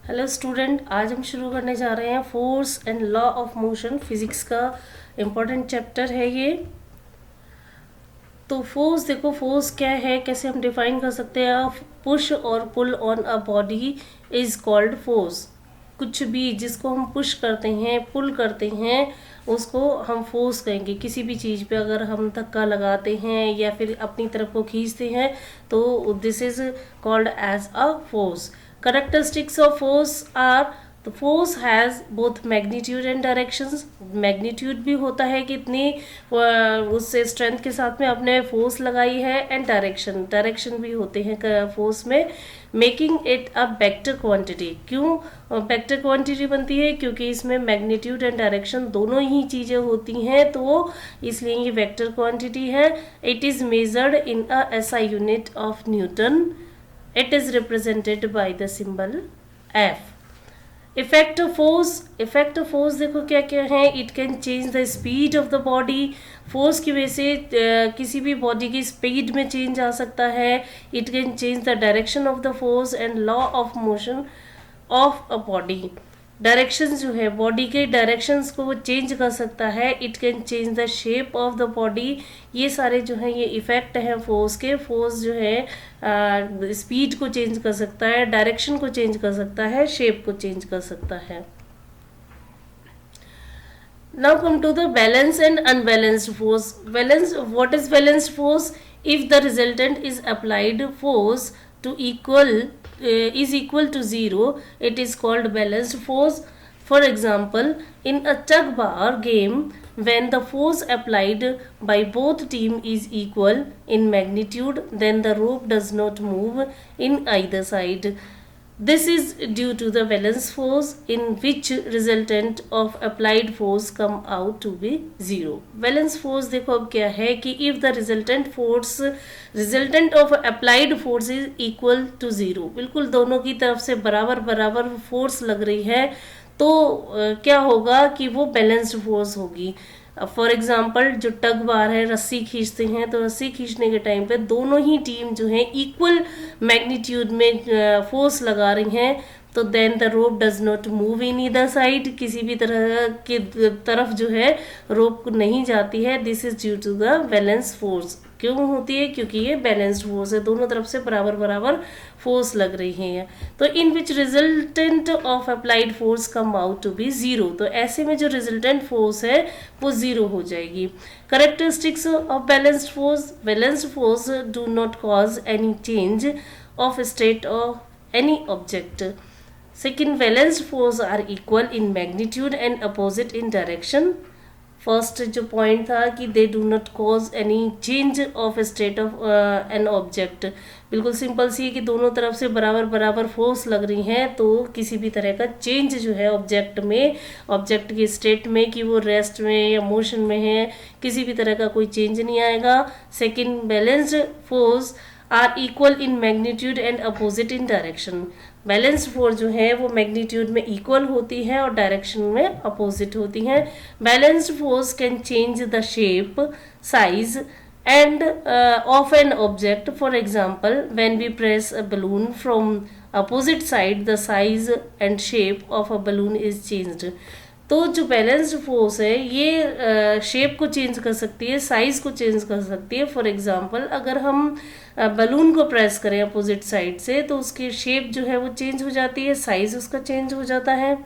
Hello student, आज हम शुरू करने जा रहे हैं force and law of motion. Physics का इम्पोर्टेंट चैप्टर है ये। तो फोर्स देखो, फोर्स क्या है, कैसे हम डिफाइन कर सकते हैं। पुश और pull on a body is called force. कुछ भी जिसको हम पुश करते हैं, पुल करते हैं, उसको हम फोर्स कहेंगे। किसी भी चीज़ पे अगर हम धक्का लगाते हैं या फिर अपनी तरफ को खींचते हैं तो this is called as a force. Characteristics of force are the force has both magnitude and directions। Magnitude भी होता है कि इतनी उससे स्ट्रेंथ के साथ में आपने फोर्स लगाई है, एंड डायरेक्शन भी होते हैं फोर्स में। Making it a vector quantity. क्यों वेक्टर क्वांटिटी बनती है? क्योंकि इसमें मैग्नीट्यूड एंड डायरेक्शन दोनों ही चीज़ें होती हैं, तो इसलिए ये वेक्टर क्वांटिटी है। It is measured in a SI unit of Newton. It is represented by the symbol F। Effect of force देखो क्या क्या है। It can change the speed of the body. Force की वजह से किसी भी बॉडी की स्पीड में चेंज आ सकता है। It can change the direction of the force and law of motion of a body. Direction जो है, बॉडी के डायरेक्शंस को वो चेंज कर सकता है। It can change the shape of the body. ये सारे जो है ये इफेक्ट हैं फोर्स के। फोर्स जो है स्पीड को चेंज कर सकता है, डायरेक्शन को चेंज कर सकता है, शेप को चेंज कर सकता है। Now come to the balanced and unbalanced force. What is balanced force? If the resultant is applied force to is equal to zero, it is called balanced force. For example, in a tug bar game, when the force applied by both team is equal in magnitude, then the rope does not move in either side. This is due to the balance force, in which resultant of applied force come out to be zero। balance force देखो अब क्या है कि if the resultant of applied force is equal to zero, बिल्कुल दोनों की तरफ से बराबर बराबर फोर्स लग रही है, तो क्या होगा कि वो बैलेंस्ड फोर्स होगी। फॉर एग्जाम्पल जो टग बार है, रस्सी खींचते हैं, तो रस्सी खींचने के टाइम पे दोनों ही टीम जो है इक्वल मैग्नीट्यूड में फोर्स लगा रही हैं, तो then the rope does not move in either side. किसी भी तरह की तरफ जो है रोप नहीं जाती है। This is due to the balance force. क्यों होती है? क्योंकि ये बैलेंस्ड फोर्स है, दोनों तरफ से बराबर बराबर फोर्स लग रही है। तो in which resultant of applied force come out to be zero, तो ऐसे में जो रिजल्टेंट फोर्स है वो जीरो हो जाएगी। Characteristics of balanced force do not cause any change of state of any object. Second, balanced force are equal in magnitude and opposite in direction. First जो point था कि they do not cause any change of state of an object, बिल्कुल simple सी है कि दोनों तरफ से बराबर बराबर फोर्स लग रही हैं, तो किसी भी तरह का चेंज जो है ऑब्जेक्ट में, ऑब्जेक्ट की स्टेट में, कि वो रेस्ट में या मोशन में है, किसी भी तरह का कोई चेंज नहीं आएगा। Second, balanced force are equal in magnitude and opposite in direction. Balance force जो है वो मैग्नीट्यूड में इक्वल होती है और डायरेक्शन में अपोजिट होती हैं। Balanced force can change the shape, size and of an object. For example, when we press a balloon from opposite side, the size and shape of a balloon is changed. तो जो balanced force है ये shape को change कर सकती है, size को change कर सकती है। फॉर एग्जांपल, अगर हम बलून को प्रेस करें अपोजिट साइड से, तो उसकी शेप जो है वो चेंज हो जाती है, साइज उसका चेंज हो जाता है।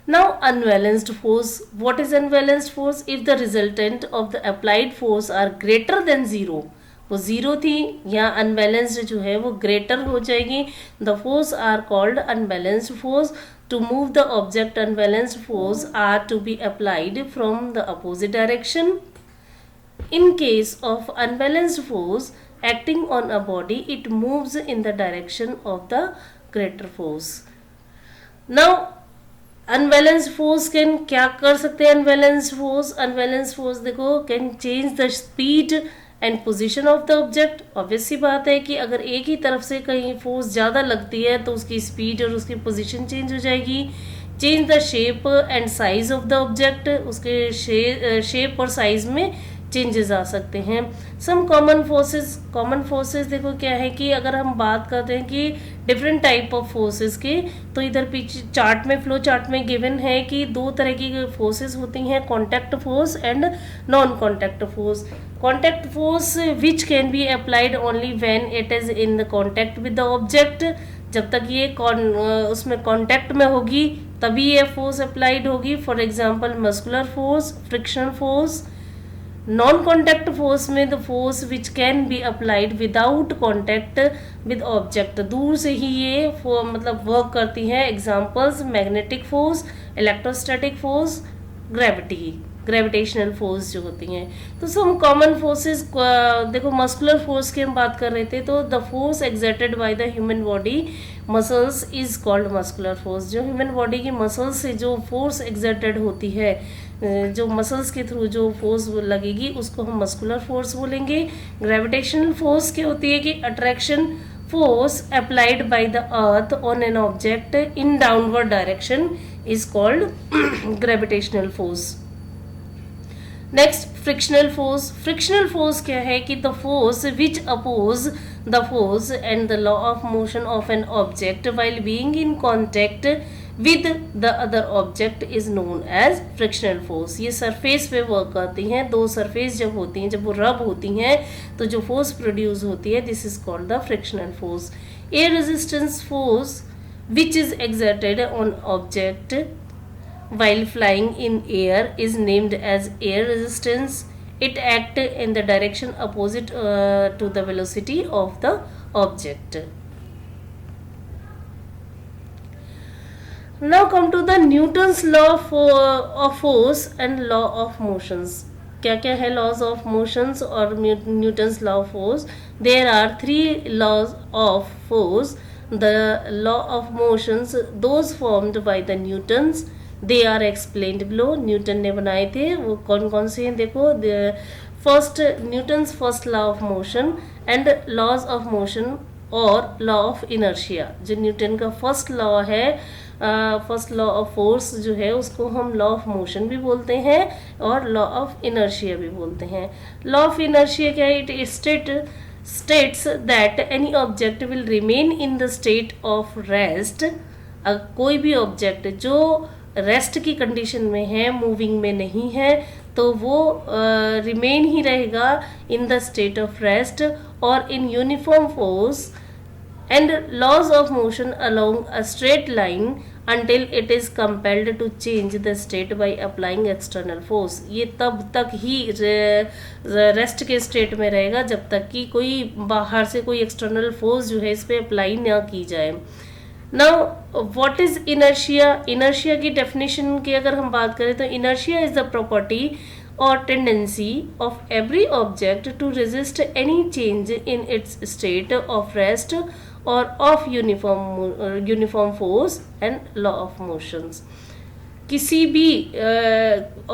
Now unbalanced force. What is unbalanced force? If the resultant of the applied force are greater than zero, वो जीरो थी, यहाँ अनबैलेंस्ड जो है वो ग्रेटर हो जाएगी। The force are called unbalanced force. To move the object, unbalanced force are to be applied from the opposite direction. In case of unbalanced force acting on a body, it moves in the direction of the greater force. Now, unbalanced force can क्या कर सकते हैं? unbalanced force देखो can change the speed and position of the object. Obvious सी बात है कि अगर एक ही तरफ से कहीं फोर्स ज़्यादा लगती है तो उसकी स्पीड और उसकी पोजीशन चेंज हो जाएगी। Change the shape and size of the object, उसके शेप और साइज में चेंजेस आ सकते हैं। सम कॉमन फोर्सेस देखो क्या है कि अगर हम बात करते हैं कि डिफरेंट टाइप ऑफ फोर्सेस के, तो इधर पीछे चार्ट में, फ्लो चार्ट में गिवन है कि दो तरह की फोर्सेस होती हैं, contact force and non contact force. Contact force which can be applied only when it is in the contact with the object. जब तक ये उसमें कॉन्टैक्ट में होगी तभी ये फोर्स अप्लाइड होगी। For example muscular force, friction force. Non contact force में the force which can be applied without contact with object, दूर से ही ये मतलब वर्क करती है। Examples magnetic force, electrostatic force, gravitational force जो होती हैं। तो सम कॉमन फोर्सेस, देखो मस्कुलर फोर्स की हम बात कर रहे थे, तो the force exerted by the human body muscles is called muscular force. जो ह्यूमन बॉडी की मसल्स से जो फोर्स एक्सर्टेड होती है, जो मसल्स के थ्रू जो फोर्स लगेगी, उसको हम मस्कुलर फोर्स बोलेंगे। ग्रेविटेशनल फोर्स क्या होती है कि attraction force applied by the earth on an object in downward direction is called gravitational force. Next frictional force. Frictional force क्या है कि the force which oppose the force and the law of motion of an object while being in contact with the other object is known as frictional force. ये surface पे work करती हैं, दो surface जब होती हैं, जब वो रब होती हैं तो जो फोर्स प्रोड्यूस होती है, this is called the frictional force. Air resistance force which is exerted on object while flying in air is named as air resistance. It act in the direction opposite to the velocity of the object. Now come to the Newton's law of force and law of motions. क्या क्या है laws of motions और Newton's law of force? There are three laws of force. The law of motions, those formed by the Newtons, they are explained below. Newton ने बनाए थे, वो कौन कौन से हैं देखो। First, Newton's first law of motion and laws of motion और लॉ ऑफ इनर्शिया। जो न्यूटन का फर्स्ट लॉ है, फर्स्ट लॉ ऑफ फोर्स जो है, उसको हम लॉ ऑफ मोशन भी बोलते हैं और लॉ ऑफ इनर्शिया भी बोलते हैं। लॉ ऑफ इनर्शिया क्या है? It states that any object will remain in the state of rest। कोई भी ऑब्जेक्ट जो रेस्ट की कंडीशन में है, मूविंग में नहीं है, तो वो रिमेन ही रहेगा in the state of rest और in uniform force and laws of motion along a straight line until it is compelled to change the state by applying external force। ये तब तक ही रेस्ट के स्टेट में रहेगा जब तक कि कोई बाहर से कोई एक्सटर्नल फोर्स जो है इस पर अप्लाई ना की जाए। Now what is inertia? Inertia की डेफिनेशन की अगर हम बात करें तो inertia is the property or tendency of every object to resist any change in its state of rest or of uniform force and law of motions। किसी भी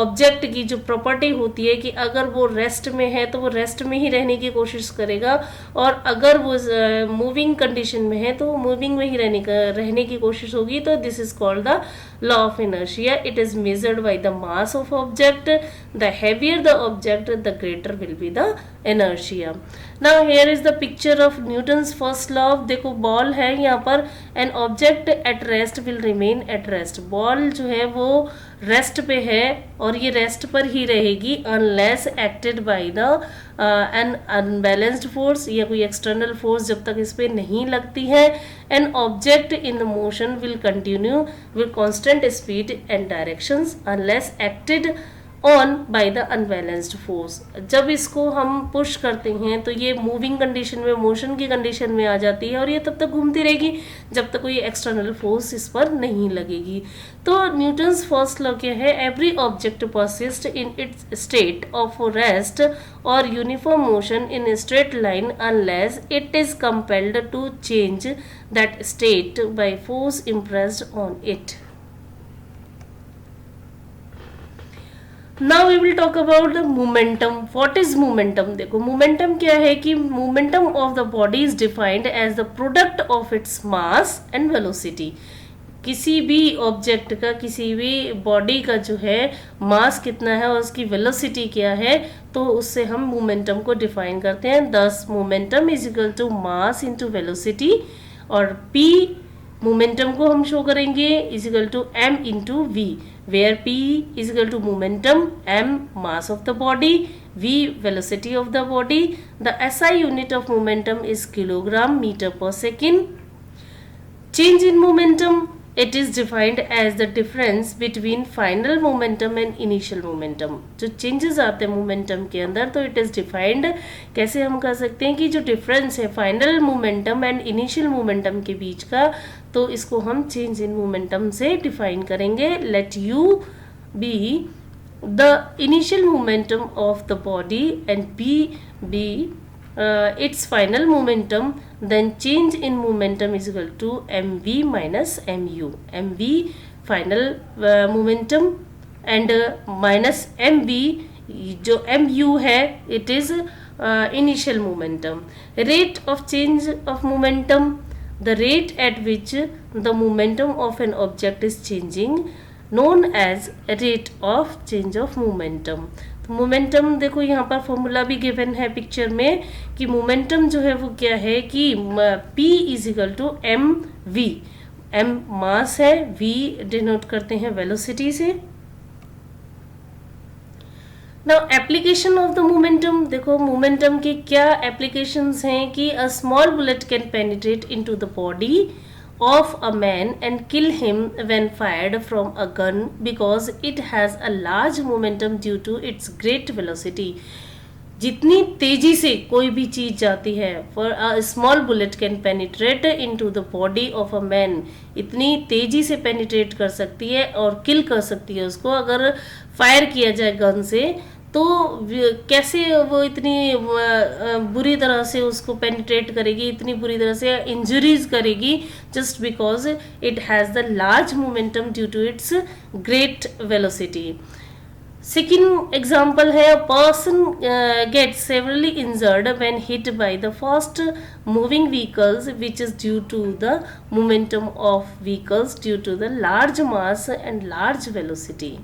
object की जो प्रॉपर्टी होती है कि अगर वो रेस्ट में है तो वो रेस्ट में ही रहने की कोशिश करेगा, और अगर वो मूविंग कंडीशन में है तो वो मूविंग में ही रहने की कोशिश होगी। तो this is called the law of inertia. It is measured by the mass of object. The heavier the object the greater will be the inertia. Now here is the picture of Newton's first law. देखो ball है यहाँ पर, an object at rest will remain at rest. Ball जो है वो rest पे है और ये रेस्ट पर ही रहेगी unless acted by the N unbalanced force, या कोई एक्सटर्नल फोर्स जब तक इस पे नहीं लगती है। N object in motion will continue with constant speed and directions unless acted on by the unbalanced force. जब इसको हम पुश करते हैं तो ये मूविंग कंडीशन में, मोशन की कंडीशन में आ जाती है और ये तब तक घूमती रहेगी जब तक कोई एक्सटर्नल फोर्स इस पर नहीं लगेगी। तो न्यूटन्स फर्स्ट लॉ क्या है? Every object persist in its state of rest और uniform motion in straight line unless it is compelled to change that state by force impressed on it. Now we will talk about the momentum. What is momentum? देखो momentum क्या है कि momentum of the body is defined as the product of its mass and velocity। किसी भी object का, किसी भी body का जो है मास कितना है और उसकी वेलोसिटी क्या है, तो उससे हम मोमेंटम को डिफाइन करते हैं। Thus momentum is equal to mass into velocity, और p मोमेंटम को हम शो करेंगे is equal to m into V, where p is equal to momentum, m mass of the body, v velocity of the body. The SI unit of momentum is kilogram meter per second. Change in momentum, it is defined as the difference between final momentum and initial momentum. जो changes आते हैं momentum के अंदर, तो it is defined, कैसे हम कह सकते हैं कि जो difference है final momentum and initial momentum के बीच का, तो इसको हम change in momentum से define करेंगे. Let u be the initial momentum of the body and p be its final momentum, then change in momentum is equal to mv minus mu. mv final momentum and minus mv, जो mu है it is initial momentum. Rate of change of momentum, the rate at which the momentum of an object is changing, known as rate of change of momentum. तो momentum देखो यहाँ पर formula भी given है picture में कि momentum जो है वो क्या है कि p is equal to M V. m mass है, v डिनोट करते हैं वेलोसिटी से. Now application of the momentum, देखो मोमेंटम की क्या एप्लीकेशंस हैं कि a small bullet can penetrate into the body of a man and kill him when fired from a gun because it has a large momentum due to its great velocity. जितनी तेजी से कोई भी चीज जाती है, for a small bullet can penetrate into the body of a man, इतनी तेजी से पेनिट्रेट कर सकती है और किल कर सकती है उसको अगर फायर किया जाए गन से. तो कैसे वो इतनी बुरी तरह से उसको पेनिट्रेट करेगी, इतनी बुरी तरह से इंजरीज करेगी, just because it has the large momentum due to its great velocity. Second example है, a person gets severely injured when hit by the fast moving vehicles which is due to the momentum of vehicles due to the large mass and large velocity.